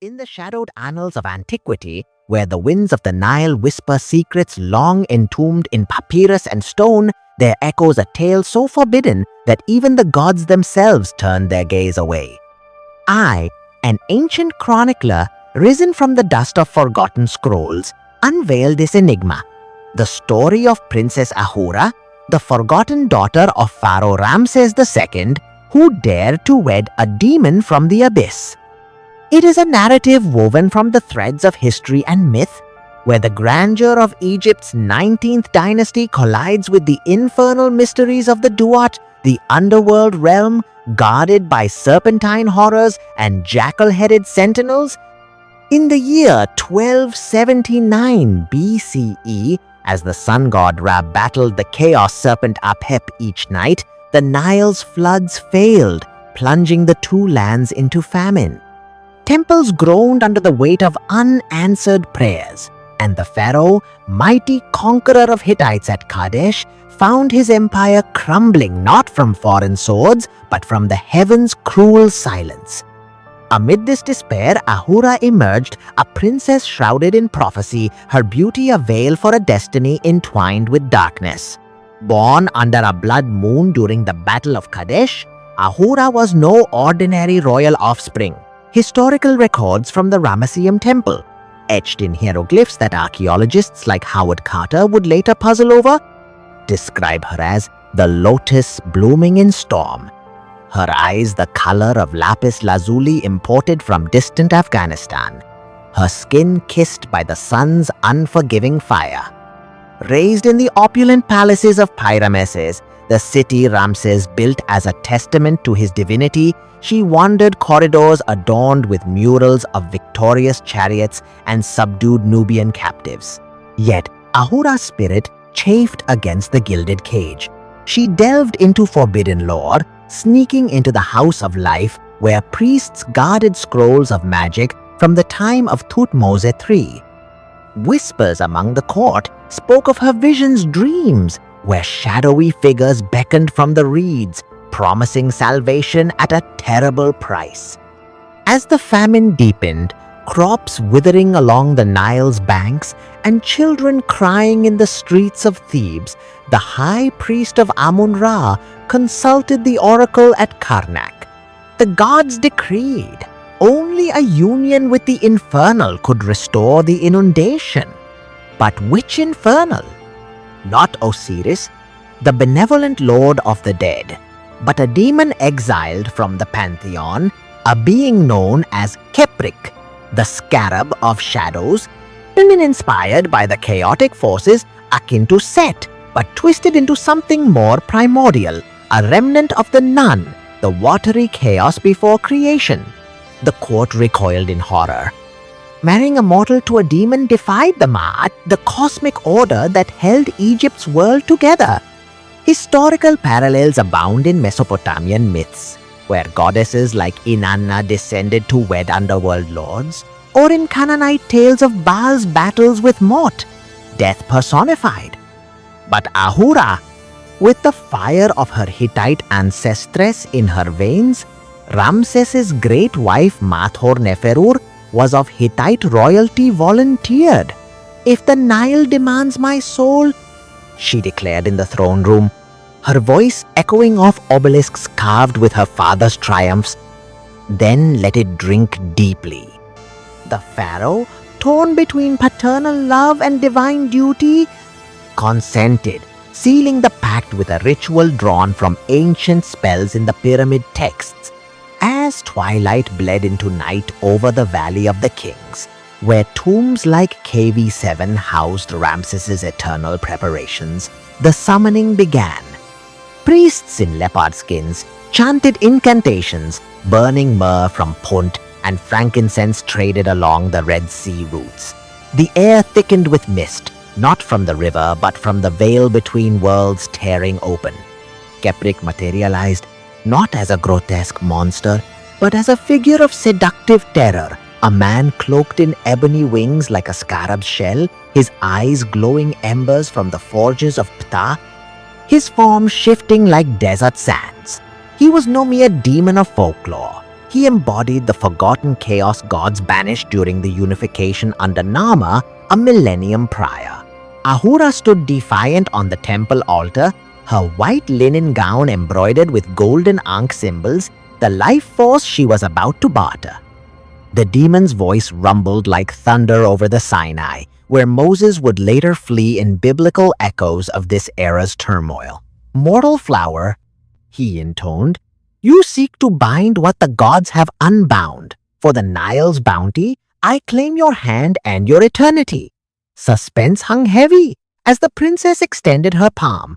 In the shadowed annals of antiquity, where the winds of the Nile whisper secrets long entombed in papyrus and stone, there echoes a tale so forbidden that even the gods themselves turn their gaze away. I, an ancient chronicler, risen from the dust of forgotten scrolls, unveil this enigma. The story of Princess Ahura, the forgotten daughter of Pharaoh Ramses II, who dared to wed a demon from the abyss. It is a narrative woven from the threads of history and myth, where the grandeur of Egypt's 19th dynasty collides with the infernal mysteries of the Duat, the underworld realm guarded by serpentine horrors and jackal-headed sentinels. In the year 1279 BCE, as the sun god Ra battled the chaos serpent Apep each night, the Nile's floods failed, plunging the two lands into famine. Temples groaned under the weight of unanswered prayers, and the pharaoh, mighty conqueror of Hittites at Kadesh, found his empire crumbling not from foreign swords, but from the heavens' cruel silence. Amid this despair, Ahura emerged, a princess shrouded in prophecy, her beauty a veil for a destiny entwined with darkness. Born under a blood moon during the Battle of Kadesh, Ahura was no ordinary royal offspring. Historical records from the Ramesseum temple, etched in hieroglyphs that archaeologists like Howard Carter would later puzzle over, describe her as the lotus blooming in storm. Her eyes the color of lapis lazuli imported from distant Afghanistan. Her skin kissed by the sun's unforgiving fire. Raised in the opulent palaces of Pyrameses, the city Ramses built as a testament to his divinity, she wandered corridors adorned with murals of victorious chariots and subdued Nubian captives. Yet, Ahura's spirit chafed against the gilded cage. She delved into forbidden lore, sneaking into the House of Life, where priests guarded scrolls of magic from the time of Thutmose III. Whispers among the court spoke of her vision's dreams, where shadowy figures beckoned from the reeds, promising salvation at a terrible price. As the famine deepened, crops withering along the Nile's banks and children crying in the streets of Thebes, the high priest of Amun-Ra consulted the oracle at Karnak. The gods decreed only a union with the infernal could restore the inundation. But which infernal? Not Osiris, the benevolent lord of the dead, but a demon exiled from the pantheon, a being known as Keprik, the Scarab of Shadows, inspired by the chaotic forces akin to Set, but twisted into something more primordial, a remnant of the Nun, the watery chaos before creation. The court recoiled in horror. Marrying a mortal to a demon defied the Ma'at, the cosmic order that held Egypt's world together. Historical parallels abound in Mesopotamian myths, where goddesses like Inanna descended to wed underworld lords, or in Canaanite tales of Baal's battles with Mot, death personified. But Ahura, with the fire of her Hittite ancestress in her veins, Ramses's great wife Mathor-Neferur was of Hittite royalty volunteered. "If the Nile demands my soul," she declared in the throne room, her voice echoing off obelisks carved with her father's triumphs, "then let it drink deeply." The pharaoh, torn between paternal love and divine duty, consented, sealing the pact with a ritual drawn from ancient spells in the pyramid texts. As twilight bled into night over the Valley of the Kings, where tombs like KV7 housed Ramses's eternal preparations, the summoning began. Priests in leopard skins chanted incantations, burning myrrh from Punt and frankincense traded along the Red Sea routes. The air thickened with mist, not from the river but from the veil between worlds tearing open. Keprik materialized, not as a grotesque monster, but as a figure of seductive terror, a man cloaked in ebony wings like a scarab's shell, his eyes glowing embers from the forges of Ptah, his form shifting like desert sands. He was no mere demon of folklore. He embodied the forgotten chaos gods banished during the unification under Nama a millennium prior. Ahura stood defiant on the temple altar, her white linen gown embroidered with golden Ankh symbols, the life force she was about to barter. The demon's voice rumbled like thunder over the Sinai, where Moses would later flee in biblical echoes of this era's turmoil. "Mortal flower," he intoned, "you seek to bind what the gods have unbound. For the Nile's bounty, I claim your hand and your eternity." Suspense hung heavy as the princess extended her palm,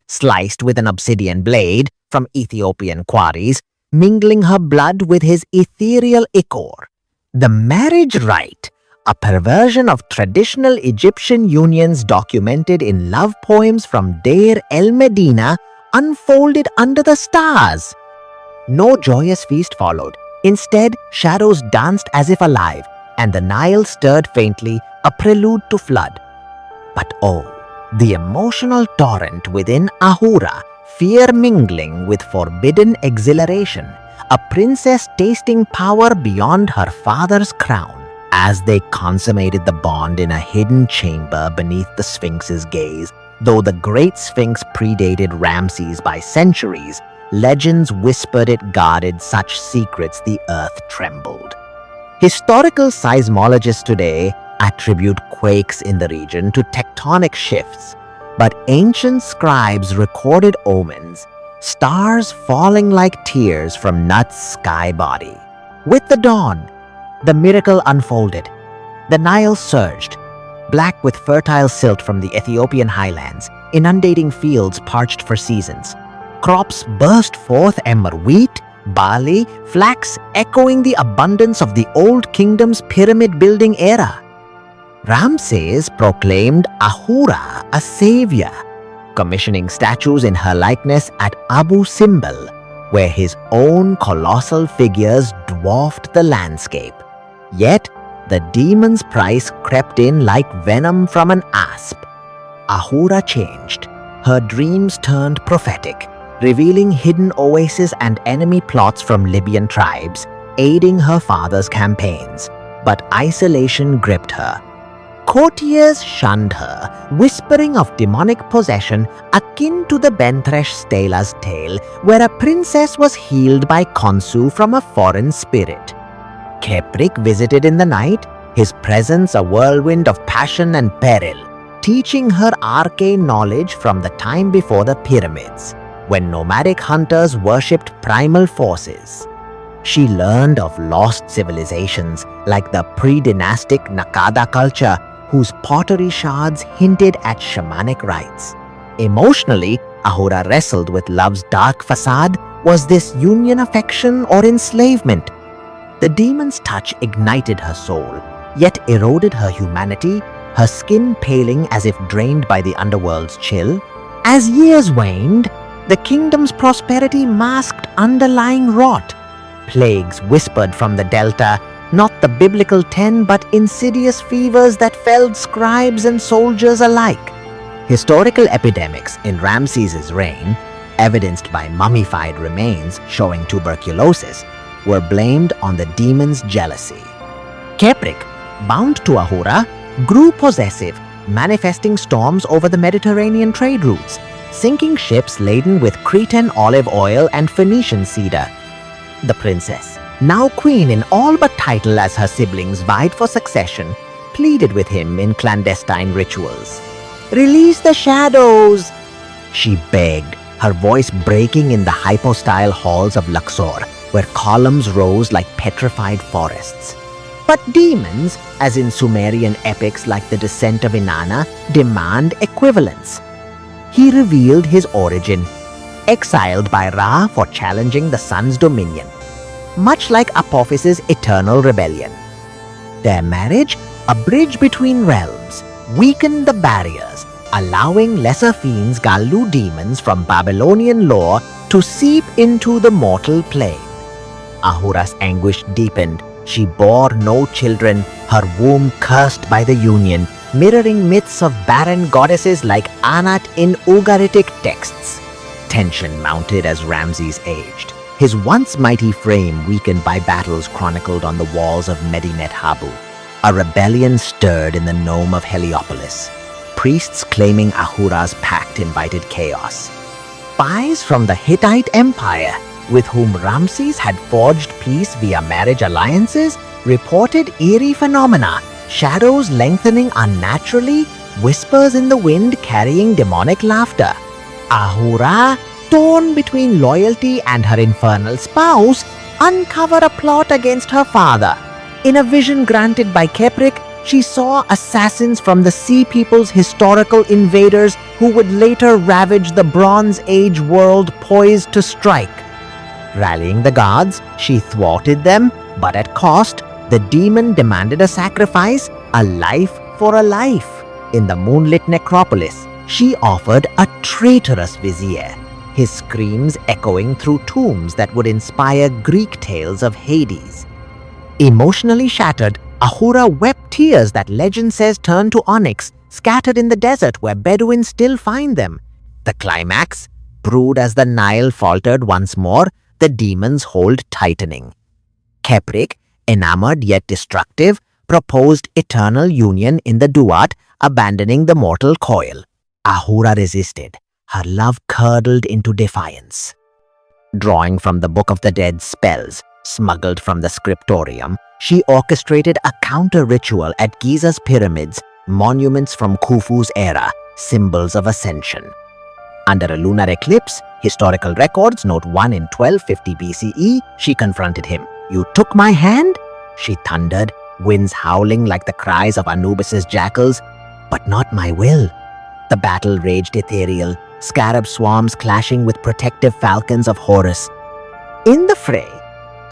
sliced with an obsidian blade from Ethiopian quarries, mingling her blood with his ethereal ichor. The marriage rite, a perversion of traditional Egyptian unions documented in love poems from Deir el-Medina, unfolded under the stars. No joyous feast followed. Instead, shadows danced as if alive, and the Nile stirred faintly, a prelude to flood. But oh, the emotional torrent within Ahura, fear mingling with forbidden exhilaration, a princess tasting power beyond her father's crown. As they consummated the bond in a hidden chamber beneath the Sphinx's gaze, though the Great Sphinx predated Ramses by centuries, legends whispered it guarded such secrets the earth trembled. Historical seismologists today attribute quakes in the region to tectonic shifts, but ancient scribes recorded omens, stars falling like tears from Nut's sky body. With the dawn, the miracle unfolded. The Nile surged, black with fertile silt from the Ethiopian highlands, inundating fields parched for seasons. Crops burst forth amid wheat, barley, flax, echoing the abundance of the Old Kingdom's pyramid-building era. Ramses proclaimed Ahura a savior, commissioning statues in her likeness at Abu Simbel, where his own colossal figures dwarfed the landscape. Yet, the demon's price crept in like venom from an asp. Ahura changed. Her dreams turned prophetic, revealing hidden oases and enemy plots from Libyan tribes, aiding her father's campaigns. But isolation gripped her. Courtiers shunned her, whispering of demonic possession akin to the Benthresh Stela's tale, where a princess was healed by Khonsu from a foreign spirit. Keprik visited in the night, his presence a whirlwind of passion and peril, teaching her arcane knowledge from the time before the pyramids, when nomadic hunters worshipped primal forces. She learned of lost civilizations like the pre-dynastic Nakada culture, whose pottery shards hinted at shamanic rites. Emotionally, Ahura wrestled with love's dark facade. Was this union affection or enslavement? The demon's touch ignited her soul, yet eroded her humanity, her skin paling as if drained by the underworld's chill. As years waned, the kingdom's prosperity masked underlying rot. Plagues whispered from the delta, not the biblical 10 but insidious fevers that felled scribes and soldiers alike. Historical epidemics in Ramses's reign, evidenced by mummified remains showing tuberculosis, were blamed on the demon's jealousy. Keprik, bound to Ahura, grew possessive, manifesting storms over the Mediterranean trade routes, sinking ships laden with Cretan olive oil and Phoenician cedar. The princess, now queen in all but title as her siblings vied for succession, pleaded with him in clandestine rituals. "Release the shadows," she begged, her voice breaking in the hypostyle halls of Luxor, where columns rose like petrified forests. But demons, as in Sumerian epics like the Descent of Inanna, demand equivalence. He revealed his origin, exiled by Ra for challenging the sun's dominion, much like Apophis's eternal rebellion. Their marriage, a bridge between realms, weakened the barriers, allowing lesser fiends, Galu demons from Babylonian lore, to seep into the mortal plane. Ahura's anguish deepened. She bore no children, her womb cursed by the union, mirroring myths of barren goddesses like Anat in Ugaritic texts. Tension mounted as Ramses aged, his once mighty frame weakened by battles chronicled on the walls of Medinet Habu. A rebellion stirred in the nome of Heliopolis. Priests claiming Ahura's pact invited chaos. Spies from the Hittite Empire, with whom Ramses had forged peace via marriage alliances, reported eerie phenomena, shadows lengthening unnaturally, whispers in the wind carrying demonic laughter. Ahura, torn between loyalty and her infernal spouse, uncovered a plot against her father. In a vision granted by Keprik, she saw assassins from the Sea People's historical invaders who would later ravage the Bronze Age world poised to strike. Rallying the gods, she thwarted them, but at cost, the demon demanded a sacrifice, a life for a life. In the moonlit necropolis, she offered a traitorous vizier, his screams echoing through tombs that would inspire Greek tales of Hades. Emotionally shattered, Ahura wept tears that legend says turn to onyx, scattered in the desert where Bedouins still find them. The climax, brewed as the Nile faltered once more, the demon's hold tightening. Keprik, enamored yet destructive, proposed eternal union in the Duat, abandoning the mortal coil. Ahura resisted, her love curdled into defiance. Drawing from the Book of the Dead spells, smuggled from the scriptorium, she orchestrated a counter-ritual at Giza's pyramids, monuments from Khufu's era, symbols of ascension. Under a lunar eclipse, historical records note 1 in 1250 BCE, she confronted him. "You took my hand?" she thundered, winds howling like the cries of Anubis's jackals. "But not my will." The battle raged ethereal, scarab swarms clashing with protective falcons of Horus. In the fray,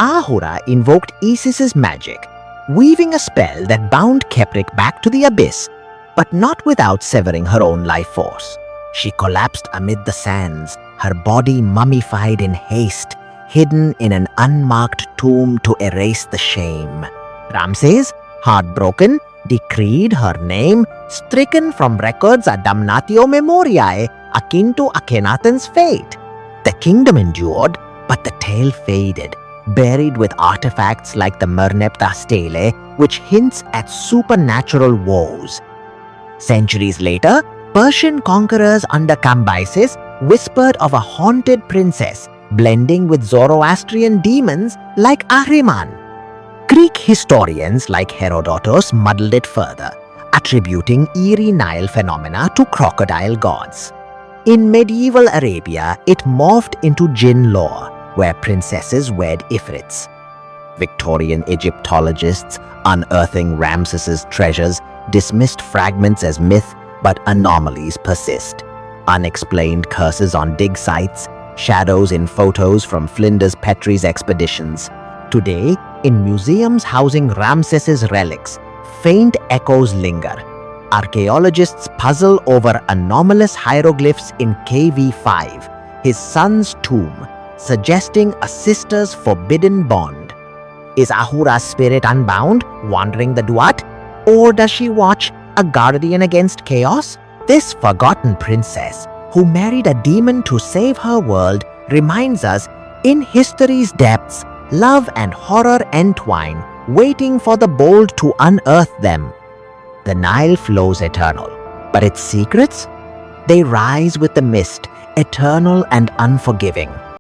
Ahura invoked Isis's magic, weaving a spell that bound Keprik back to the abyss, but not without severing her own life force. She collapsed amid the sands, her body mummified in haste, hidden in an unmarked tomb to erase the shame. Ramses, heartbroken, decreed her name stricken from records a damnatio memoriae, akin to Akhenaten's fate. The kingdom endured, but the tale faded, buried with artifacts like the Merneptah stele, which hints at supernatural woes. Centuries later, Persian conquerors under Cambyses whispered of a haunted princess, blending with Zoroastrian demons like Ahriman. Greek historians like Herodotus muddled it further, attributing eerie Nile phenomena to crocodile gods. In medieval Arabia, it morphed into jinn lore, where princesses wed ifrits. Victorian Egyptologists, unearthing Ramses's treasures, dismissed fragments as myth, but anomalies persist. Unexplained curses on dig sites, shadows in photos from Flinders Petrie's expeditions. Today, in museums housing Ramses's relics, faint echoes linger. Archaeologists puzzle over anomalous hieroglyphs in KV5, his son's tomb, suggesting a sister's forbidden bond. Is Ahura's spirit unbound, wandering the Duat? Or does she watch, a guardian against chaos? This forgotten princess, who married a demon to save her world, reminds us, in history's depths, love and horror entwine, waiting for the bold to unearth them. The Nile flows eternal, but its secrets? They rise with the mist, eternal and unforgiving.